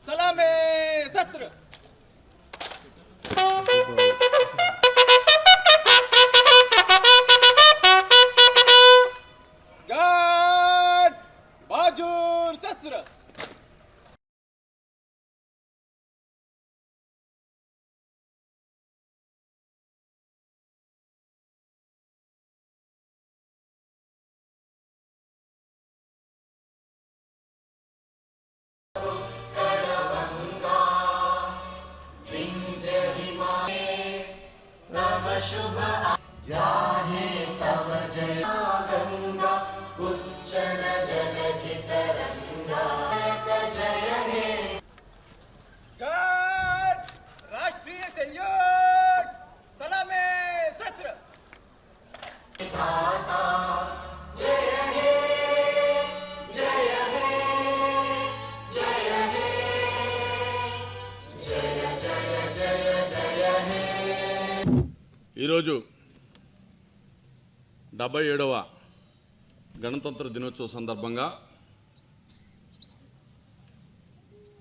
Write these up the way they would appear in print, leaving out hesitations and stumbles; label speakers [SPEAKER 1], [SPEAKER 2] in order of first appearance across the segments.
[SPEAKER 1] Salameh शस्त्र guard बाजूर शस्त्र
[SPEAKER 2] शुभ जाहे तव जय गंगा उच्चल जलधि तरंगा जय हे
[SPEAKER 1] गार्ड राष्ट्रीय संयोग सलामे शस्त्र
[SPEAKER 2] दाता जय हे जय हे जय हे जय जय जय जय हे
[SPEAKER 3] ఈరోజు 77వ గణతంత్ర దినోత్సవ సందర్భంగా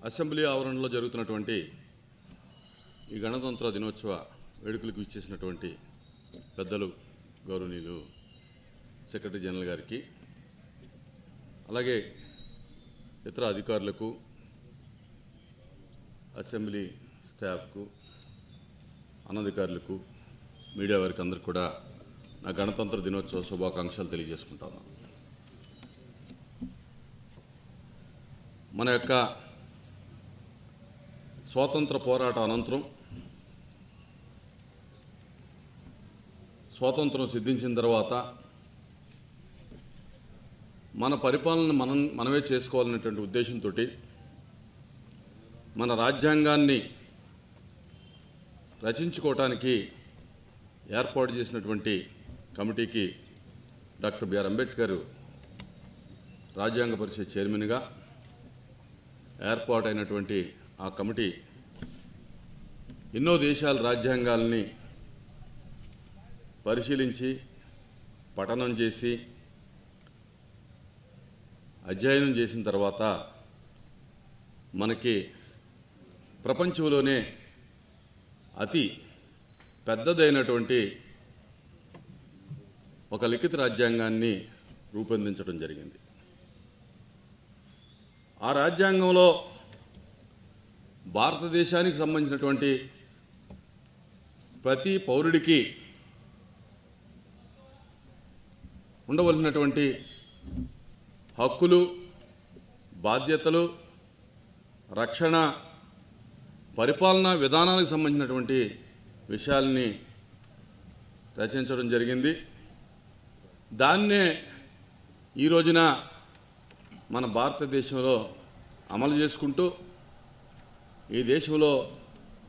[SPEAKER 3] అసెంబ్లీ ఆవరణలో జరుగుతున్నటువంటి ఈ గణతంత్ర దినోత్సవ వేడుకలకు ఇచ్చేసినటువంటి పెద్దలు గౌరవనీయులు సెక్రటరీ జనరల్ గారికి, అలాగే ఇతర అధికారులకు, అసెంబ్లీ స్టాఫ్కు, అనధికారులకు, మీడియా వారికి అందరికీ కూడా నా గణతంత్ర దినోత్సవ శుభాకాంక్షలు తెలియజేసుకుంటాను. మన యొక్క స్వాతంత్ర పోరాట అనంతరం స్వాతంత్రం సిద్ధించిన తర్వాత మన పరిపాలన మనమే చేసుకోవాలనేటువంటి ఉద్దేశంతో మన రాజ్యాంగాన్ని రచించుకోవటానికి ఏర్పాటు చేసినటువంటి కమిటీకి డాక్టర్ బిఆర్ అంబేద్కర్ రాజ్యాంగ పరిషత్ చైర్మన్గా ఏర్పాటైనటువంటి ఆ కమిటీ ఎన్నో దేశాల రాజ్యాంగాల్ని పరిశీలించి పఠనం చేసి అధ్యయనం చేసిన తర్వాత మనకి ప్రపంచంలోనే అతి పెద్దదైనటువంటి ఒక లిఖిత రాజ్యాంగాన్ని రూపొందించడం జరిగింది. ఆ రాజ్యాంగంలో భారతదేశానికి సంబంధించినటువంటి ప్రతి పౌరుడికి ఉండవలసినటువంటి హక్కులు, బాధ్యతలు, రక్షణ, పరిపాలనా విధానాలకు సంబంధించినటువంటి విషయాల్ని రచించడం జరిగింది. దాన్నే ఈ రోజున మన భారతదేశంలో అమలు చేసుకుంటూ ఈ దేశంలో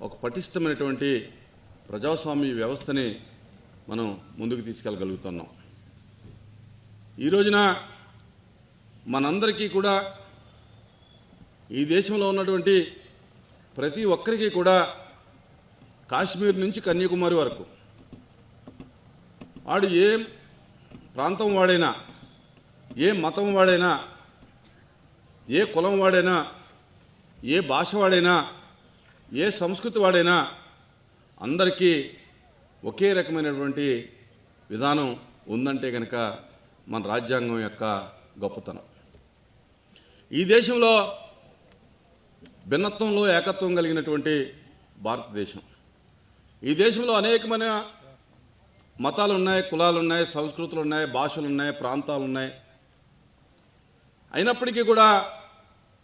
[SPEAKER 3] ఒక పటిష్టమైనటువంటి ప్రజాస్వామ్య వ్యవస్థని మనం ముందుకు తీసుకెళ్ళగలుగుతున్నాం. ఈ రోజున మనందరికీ కూడా ఈ దేశంలో ఉన్నటువంటి ప్రతి ఒక్కరికి కూడా కాశ్మీర్ నుంచి కన్యాకుమారి వరకు వాడు ఏ ప్రాంతం వాడైనా, ఏ మతం వాడైనా, ఏ కులం వాడైనా, ఏ భాష వాడైనా, ఏ సంస్కృతి వాడైనా అందరికీ ఒకే రకమైనటువంటి విధానం ఉందంటే కనుక మన రాజ్యాంగం యొక్క గొప్పతనం. ఈ దేశంలో భిన్నత్వంలో ఏకత్వం కలిగినటువంటి భారతదేశం. ఈ దేశంలో అనేకమైన మతాలు ఉన్నాయి, కులాలు ఉన్నాయి, సంస్కృతులు ఉన్నాయి, భాషలు ఉన్నాయి, ప్రాంతాలు ఉన్నాయి. అయినప్పటికీ కూడా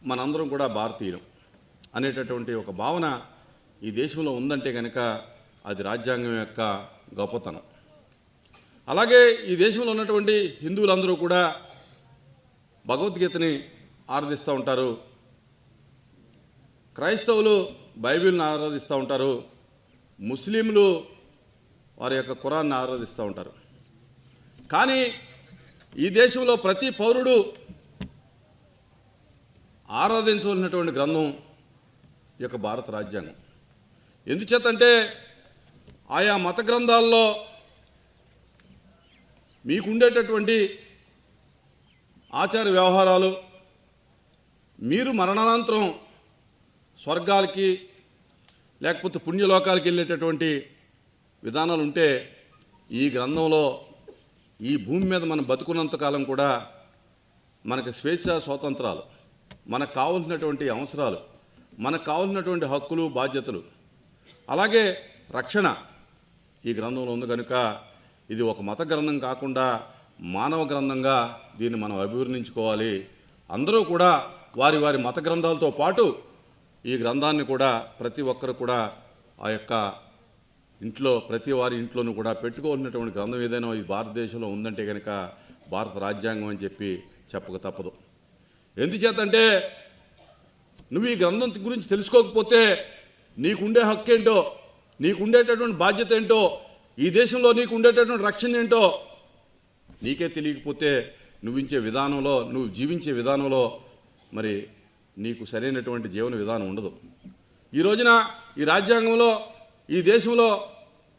[SPEAKER 3] మనందరం కూడా భారతీయులం అనేటటువంటి ఒక భావన ఈ దేశంలో ఉందంటే కనుక అది రాజ్యాంగం యొక్క గొప్పతనం. అలాగే ఈ దేశంలో ఉన్నటువంటి హిందువులందరూ కూడా భగవద్గీతని ఆరాధిస్తూ ఉంటారు, క్రైస్తవులు బైబిల్ని ఆరాధిస్తూ ఉంటారు, ముస్లింలు వారి యొక్క ఖురాన్ని ఆరాధిస్తూ ఉంటారు. కానీ ఈ దేశంలో ప్రతి పౌరుడు ఆరాధించవలసినటువంటి గ్రంథం ఈ యొక్క భారత రాజ్యాంగం. ఎందుచేతంటే ఆయా మత గ్రంథాల్లో మీకుండేటటువంటి ఆచార వ్యవహారాలు, మీరు మరణానంతరం స్వర్గాలకి లేకపోతే పుణ్యలోకాలకి వెళ్ళేటటువంటి విధానాలు ఉంటే ఈ గ్రంథంలో ఈ భూమి మీద మనం బతుకున్నంతకాలం కూడా మనకు స్వేచ్ఛ స్వాతంత్రాలు, మనకు కావాల్సినటువంటి అవసరాలు, మనకు కావాల్సినటువంటి హక్కులు బాధ్యతలు, అలాగే రక్షణ ఈ గ్రంథంలో ఉంది కనుక ఇది ఒక మత గ్రంథం కాకుండా మానవ గ్రంథంగా దీన్ని మనం అభివర్ణించుకోవాలి. అందరూ కూడా వారి వారి మత గ్రంథాలతో పాటు ఈ గ్రంథాన్ని కూడా ప్రతి ఒక్కరు కూడా ఆ యొక్క ఇంట్లో ప్రతి వారి ఇంట్లోనూ కూడా పెట్టుకోవాల్సినటువంటి గ్రంథం ఏదైనా ఈ భారతదేశంలో ఉందంటే కనుక భారత రాజ్యాంగం అని చెప్పి చెప్పక తప్పదు. ఎందుచేతంటే నువ్వు ఈ గ్రంథం గురించి తెలుసుకోకపోతే నీకుండే హక్కు ఏంటో, నీకుండేటటువంటి బాధ్యత ఏంటో, ఈ దేశంలో నీకు ఉండేటటువంటి రక్షణ ఏంటో నీకే తెలియకపోతే నువ్వించే విధానంలో, నువ్వు జీవించే విధానంలో మరి నీకు సరైనటువంటి జీవన విధానం ఉండదు. ఈ రోజున ఈ రాజ్యాంగంలో ఈ దేశంలో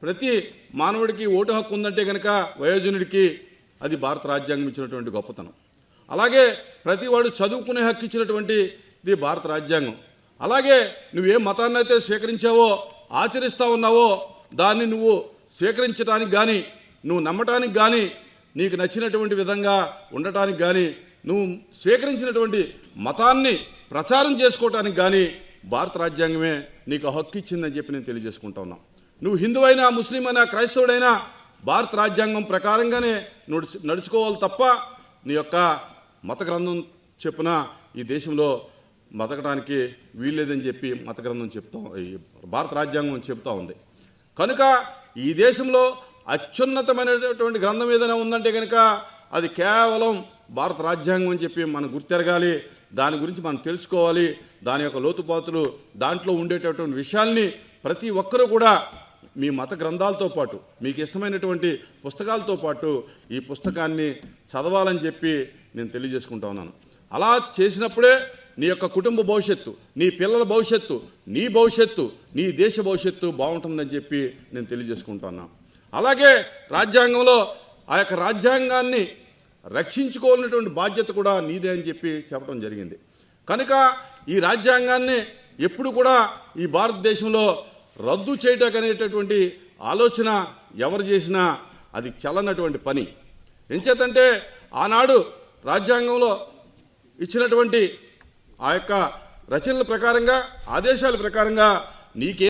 [SPEAKER 3] ప్రతి మానవుడికి ఓటు హక్కు ఉందంటే కనుక వయోజనుడికి అది భారత రాజ్యాంగం ఇచ్చినటువంటి గొప్పతనం. అలాగే ప్రతి వాడు చదువుకునే హక్కు ఇచ్చినటువంటి ఇది భారత రాజ్యాంగం. అలాగే నువ్వేం మతాన్ని అయితే స్వీకరించావో, ఆచరిస్తూ ఉన్నావో దాన్ని నువ్వు స్వీకరించడానికి కానీ, నువ్వు నమ్మటానికి కానీ, నీకు నచ్చినటువంటి విధంగా ఉండటానికి కానీ, నువ్వు స్వీకరించినటువంటి మతాన్ని ప్రచారం చేసుకోవటానికి కానీ భారత రాజ్యాంగమే నీకు హక్కు ఇచ్చిందని చెప్పి నేను తెలియజేసుకుంటా ఉన్నాను. నువ్వు హిందువైనా, ముస్లిం అయినా, క్రైస్తవుడైనా భారత రాజ్యాంగం ప్రకారంగానే నడుచుకోవాలి తప్ప నీ యొక్క మత గ్రంథం చెప్పున ఈ దేశంలో బతకడానికి వీల్లేదని చెప్పి మత గ్రంథం భారత రాజ్యాంగం చెప్తా ఉంది. కనుక ఈ దేశంలో అత్యున్నతమైనటువంటి గ్రంథం ఏదైనా ఉందంటే కనుక అది కేవలం భారత రాజ్యాంగం అని చెప్పి మనం గుర్తెరగాలి. దాని గురించి మనం తెలుసుకోవాలి. దాని యొక్క లోతుపాతులు, దాంట్లో ఉండేటటువంటి విషయాల్ని ప్రతి ఒక్కరూ కూడా మీ మత గ్రంథాలతో పాటు, మీకు ఇష్టమైనటువంటి పుస్తకాలతో పాటు ఈ పుస్తకాన్ని చదవాలని చెప్పి నేను తెలియజేసుకుంటా ఉన్నాను. అలా చేసినప్పుడే నీ యొక్క కుటుంబ భవిష్యత్తు, నీ పిల్లల భవిష్యత్తు, నీ భవిష్యత్తు, నీ దేశ భవిష్యత్తు బాగుంటుందని చెప్పి నేను తెలియజేసుకుంటున్నాను. అలాగే రాజ్యాంగంలో ఆ యొక్క రాజ్యాంగాన్ని రక్షించుకోవాలనేటువంటి బాధ్యత కూడా నీదే అని చెప్పి చెప్పడం జరిగింది. కనుక ఈ రాజ్యాంగాన్ని ఎప్పుడు కూడా ఈ భారతదేశంలో రద్దు చేయటం అనేటటువంటి ఆలోచన ఎవరు చేసినా అది చల్లనటువంటి పని. ఎంచేతంటే ఆనాడు రాజ్యాంగంలో ఇచ్చినటువంటి ఆ యొక్క రచనల ప్రకారంగా, ఆదేశాల ప్రకారంగా నీకే